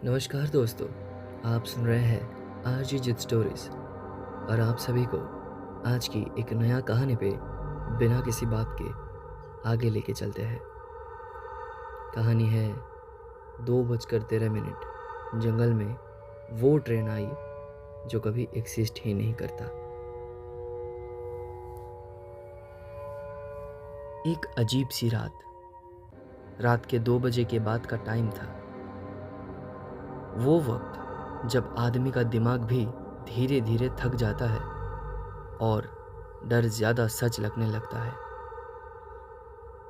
नमस्कार दोस्तों, आप सुन रहे हैं आरजी जित स्टोरीज और आप सभी को आज की एक नया कहानी पे बिना किसी बात के आगे लेके चलते हैं। कहानी है 2:13 जंगल में वो ट्रेन आई जो कभी एग्जिस्ट ही नहीं करता। एक अजीब सी रात के 2 बजे के बाद का टाइम था। वो वक्त जब आदमी का दिमाग भी धीरे धीरे थक जाता है और डर ज़्यादा सच लगने लगता है।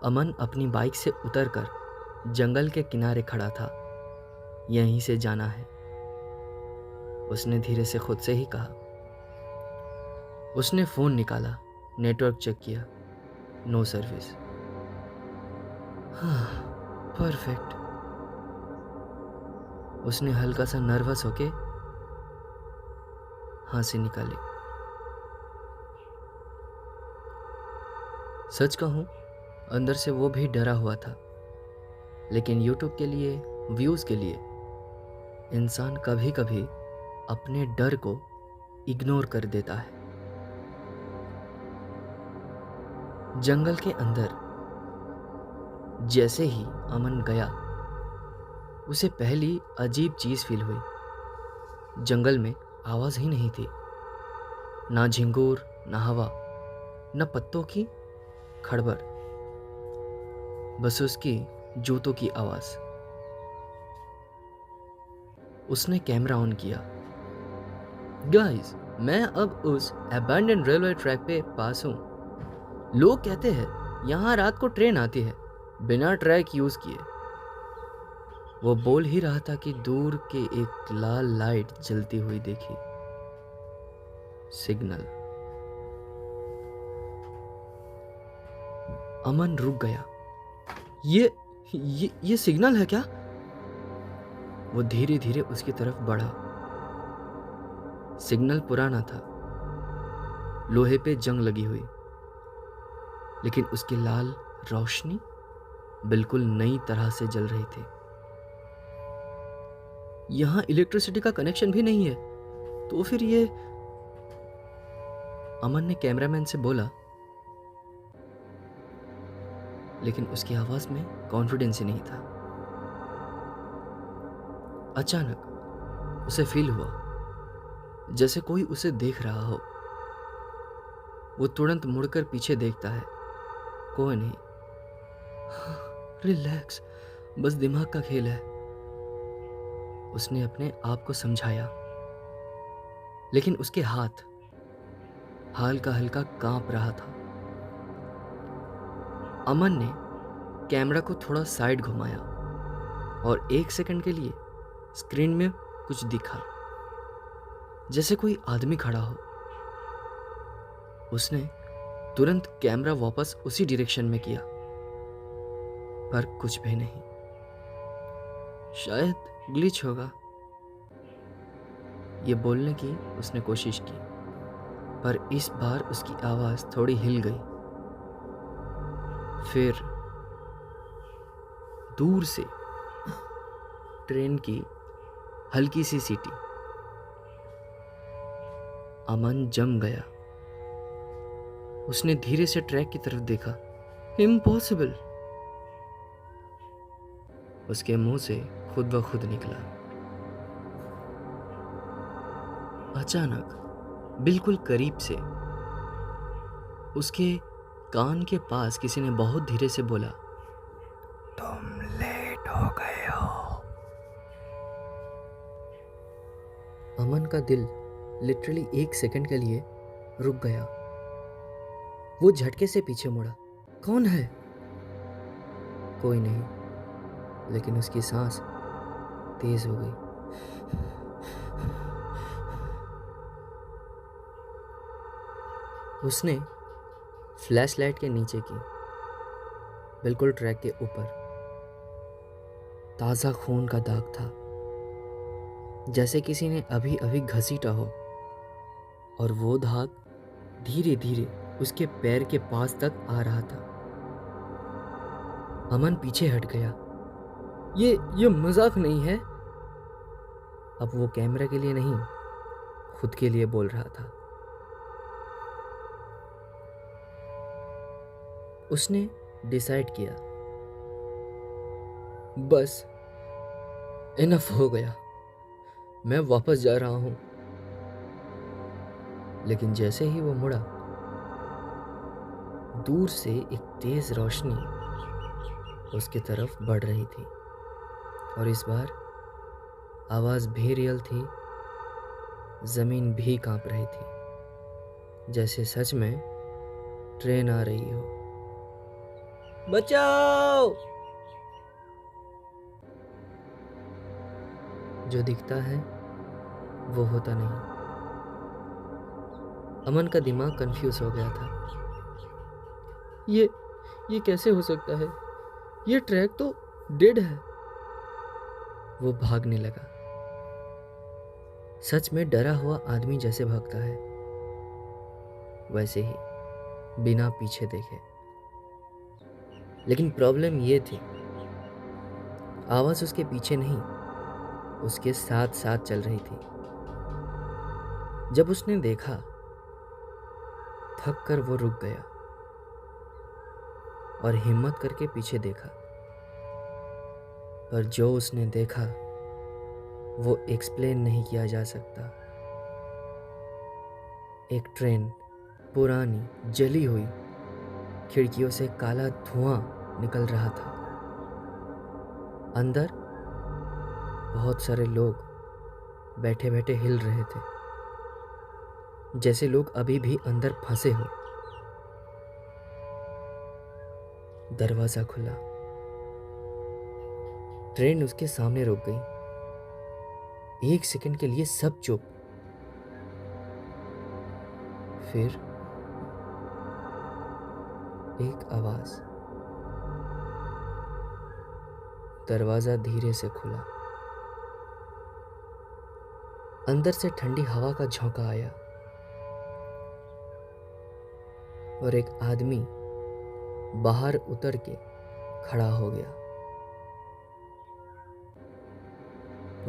अमन अपनी बाइक से उतरकर जंगल के किनारे खड़ा था। यहीं से जाना है, उसने धीरे से खुद से ही कहा। उसने फ़ोन निकाला, नेटवर्क चेक किया, नो सर्विस। हाँ, परफेक्ट। उसने हल्का सा नर्वस होके हंसी निकाली। सच कहूं, अंदर से वो भी डरा हुआ था, लेकिन यूट्यूब के लिए, व्यूज़ के लिए इंसान कभी कभी अपने डर को इग्नोर कर देता है। जंगल के अंदर जैसे ही अमन गया, उसे पहली अजीब चीज़ फील हुई। जंगल में आवाज़ ही नहीं थी, ना झिंगूर, ना हवा, न पत्तों की खड़बड़, बस उसकी जूतों की आवाज़। उसने कैमरा ऑन किया। गाइस, मैं अब उस अबैंडन रेलवे ट्रैक पे पास हूँ। लोग कहते हैं यहाँ रात को ट्रेन आती है बिना ट्रैक यूज़ किए। वो बोल ही रहा था कि दूर के एक लाल लाइट जलती हुई देखी। सिग्नल। अमन रुक गया। ये सिग्नल है क्या? वो धीरे धीरे उसकी तरफ बढ़ा। सिग्नल पुराना था, लोहे पे जंग लगी हुई, लेकिन उसकी लाल रोशनी बिल्कुल नई तरह से जल रही थी। यहां इलेक्ट्रिसिटी का कनेक्शन भी नहीं है, तो फिर ये? अमन ने कैमरामैन से बोला, लेकिन उसकी आवाज में कॉन्फिडेंस ही नहीं था। अचानक उसे फील हुआ जैसे कोई उसे देख रहा हो। वो तुरंत मुड़कर पीछे देखता है, कोई नहीं। रिलैक्स, बस दिमाग का खेल है, उसने अपने आप को समझाया। लेकिन उसके हाथ हल्का हल्का कांप रहा था। अमन ने कैमरा को थोड़ा साइड घुमाया और 1 सेकंड के लिए स्क्रीन में कुछ दिखा, जैसे कोई आदमी खड़ा हो। उसने तुरंत कैमरा वापस उसी डायरेक्शन में किया, पर कुछ भी नहीं। शायद ग्लिच होगा, ये बोलने की उसने कोशिश की, पर इस बार उसकी आवाज थोड़ी हिल गई। फिर दूर से ट्रेन की हल्की सी सीटी। अमन जम गया। उसने धीरे से ट्रैक की तरफ देखा। इम्पॉसिबल, उसके मुंह से खुद ब खुद निकला। अचानक बिल्कुल करीब से उसके कान के पास किसी ने बहुत धीरे से बोला, तुम लेट हो गए हो। अमन का दिल लिटरली 1 सेकंड के लिए रुक गया। वो झटके से पीछे मुड़ा। कौन है? कोई नहीं, लेकिन उसकी सांस तेज हो गई। उसने फ्लैशलाइट के नीचे की, बिल्कुल ट्रैक के ऊपर ताज़ा खून का दाग था, जैसे किसी ने अभी अभी घसीटा हो, और वो दाग धीरे धीरे उसके पैर के पास तक आ रहा था। अमन पीछे हट गया। ये मजाक नहीं है, अब वो कैमरे के लिए नहीं, खुद के लिए बोल रहा था। उसने डिसाइड किया, बस इनफ हो गया, मैं वापस जा रहा हूं। लेकिन जैसे ही वो मुड़ा, दूर से एक तेज रोशनी उसकी तरफ बढ़ रही थी, और इस बार आवाज भी रियल थी, जमीन भी कांप रही थी, जैसे सच में ट्रेन आ रही हो। बचाओ! जो दिखता है वो होता नहीं। अमन का दिमाग कंफ्यूज हो गया था। ये कैसे हो सकता है? ये ट्रैक तो डेड है। वो भागने लगा, सच में डरा हुआ आदमी जैसे भागता है, वैसे ही, बिना पीछे देखे। लेकिन प्रॉब्लम ये थी, आवाज उसके पीछे नहीं, उसके साथ साथ चल रही थी। जब उसने देखा, थक कर वो रुक गया और हिम्मत करके पीछे देखा। पर जो उसने देखा वो एक्सप्लेन नहीं किया जा सकता। एक ट्रेन, पुरानी, जली हुई, खिड़कियों से काला धुआं निकल रहा था। अंदर बहुत सारे लोग बैठे बैठे हिल रहे थे, जैसे लोग अभी भी अंदर फंसे हो। दरवाजा खुला, ट्रेन उसके सामने रुक गई। एक सेकंड के लिए सब चुप। फिर एक आवाज, दरवाजा धीरे से खुला। अंदर से ठंडी हवा का झोंका आया और एक आदमी बाहर उतर के खड़ा हो गया।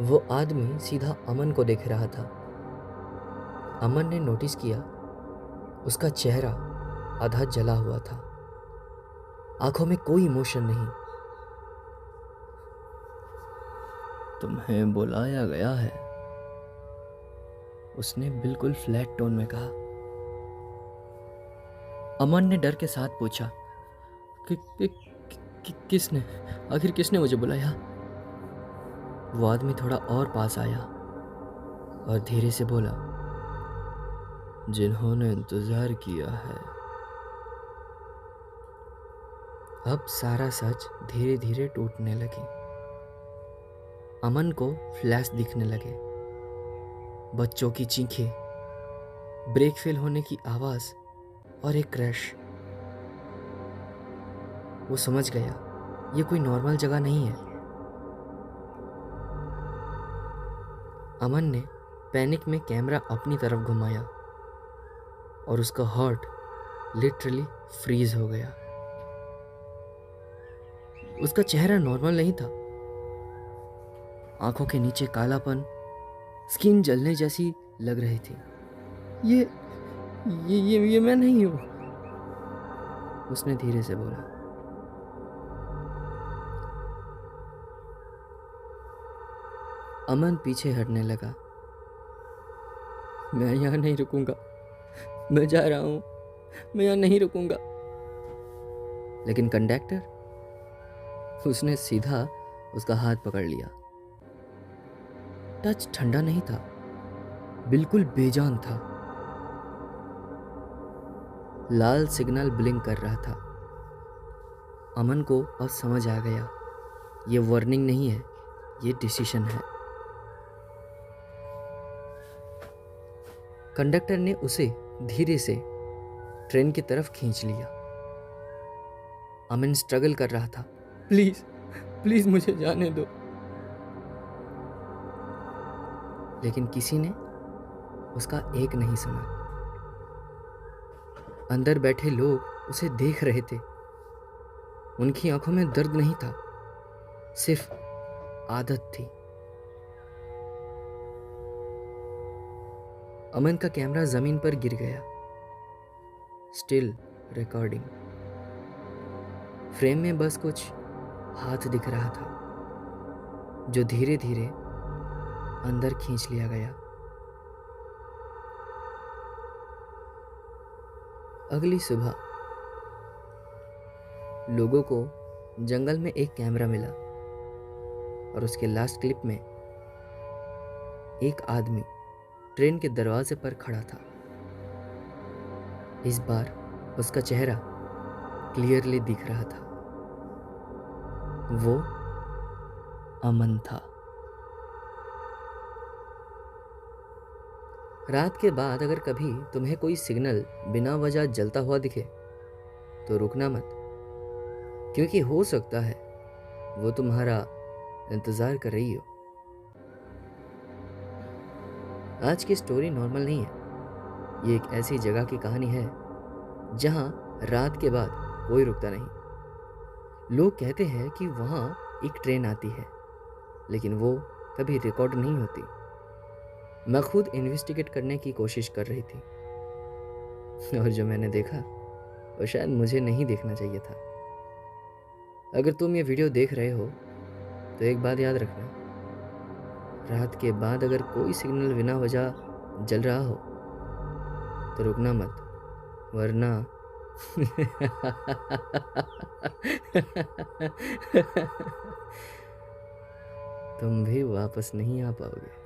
वो आदमी सीधा अमन को देख रहा था। अमन ने नोटिस किया, उसका चेहरा आधा जला हुआ था, आंखों में कोई इमोशन नहीं। तुम्हें बुलाया गया है, उसने बिल्कुल फ्लैट टोन में कहा। अमन ने डर के साथ पूछा, किसने, आखिर किसने मुझे बुलाया? वो आदमी थोड़ा और पास आया और धीरे से बोला, जिन्होंने इंतजार किया है। अब सारा सच धीरे धीरे टूटने लगी। अमन को फ्लैश दिखने लगे, बच्चों की चीखें, ब्रेक फेल होने की आवाज और एक क्रैश। वो समझ गया, ये कोई नॉर्मल जगह नहीं है। अमन ने पैनिक में कैमरा अपनी तरफ घुमाया और उसका हार्ट लिटरली फ्रीज हो गया। उसका चेहरा नॉर्मल नहीं था, आंखों के नीचे कालापन, स्किन जलने जैसी लग रही थी। ये मैं नहीं हूं, उसने धीरे से बोला। अमन पीछे हटने लगा। मैं यहाँ नहीं रुकूंगा, मैं जा रहा हूं, मैं यहाँ नहीं रुकूंगा। लेकिन कंडक्टर, उसने सीधा उसका हाथ पकड़ लिया। टच ठंडा नहीं था, बिल्कुल बेजान था। लाल सिग्नल ब्लिंक कर रहा था। अमन को अब समझ आ गया, ये वार्निंग नहीं है, ये डिसीजन है। कंडक्टर ने उसे धीरे से ट्रेन की तरफ खींच लिया। अमन स्ट्रगल कर रहा था, प्लीज प्लीज मुझे जाने दो। लेकिन किसी ने उसका एक नहीं सुना। अंदर बैठे लोग उसे देख रहे थे। उनकी आंखों में दर्द नहीं था, सिर्फ आदत थी। अमन का कैमरा जमीन पर गिर गया। Still recording. फ्रेम में बस कुछ हाथ दिख रहा था जो धीरे धीरे अंदर खींच लिया गया। अगली सुबह लोगों को जंगल में एक कैमरा मिला और उसके लास्ट क्लिप में एक आदमी ट्रेन के दरवाजे पर खड़ा था। इस बार उसका चेहरा क्लियरली दिख रहा था। वो अमन था। रात के बाद अगर कभी तुम्हें कोई सिग्नल बिना वजह जलता हुआ दिखे तो रुकना मत, क्योंकि हो सकता है वो तुम्हारा इंतजार कर रही हो। आज की स्टोरी नॉर्मल नहीं है। ये एक ऐसी जगह की कहानी है जहां रात के बाद कोई रुकता नहीं। लोग कहते हैं कि वहां एक ट्रेन आती है, लेकिन वो कभी रिकॉर्ड नहीं होती। मैं खुद इन्वेस्टिगेट करने की कोशिश कर रही थी और जो मैंने देखा वो शायद मुझे नहीं देखना चाहिए था। अगर तुम ये वीडियो देख रहे हो तो एक बात याद रखना, रात के बाद अगर कोई सिग्नल बिना वजह जल रहा हो तो रुकना मत, वरना तुम भी वापस नहीं आ पाओगे।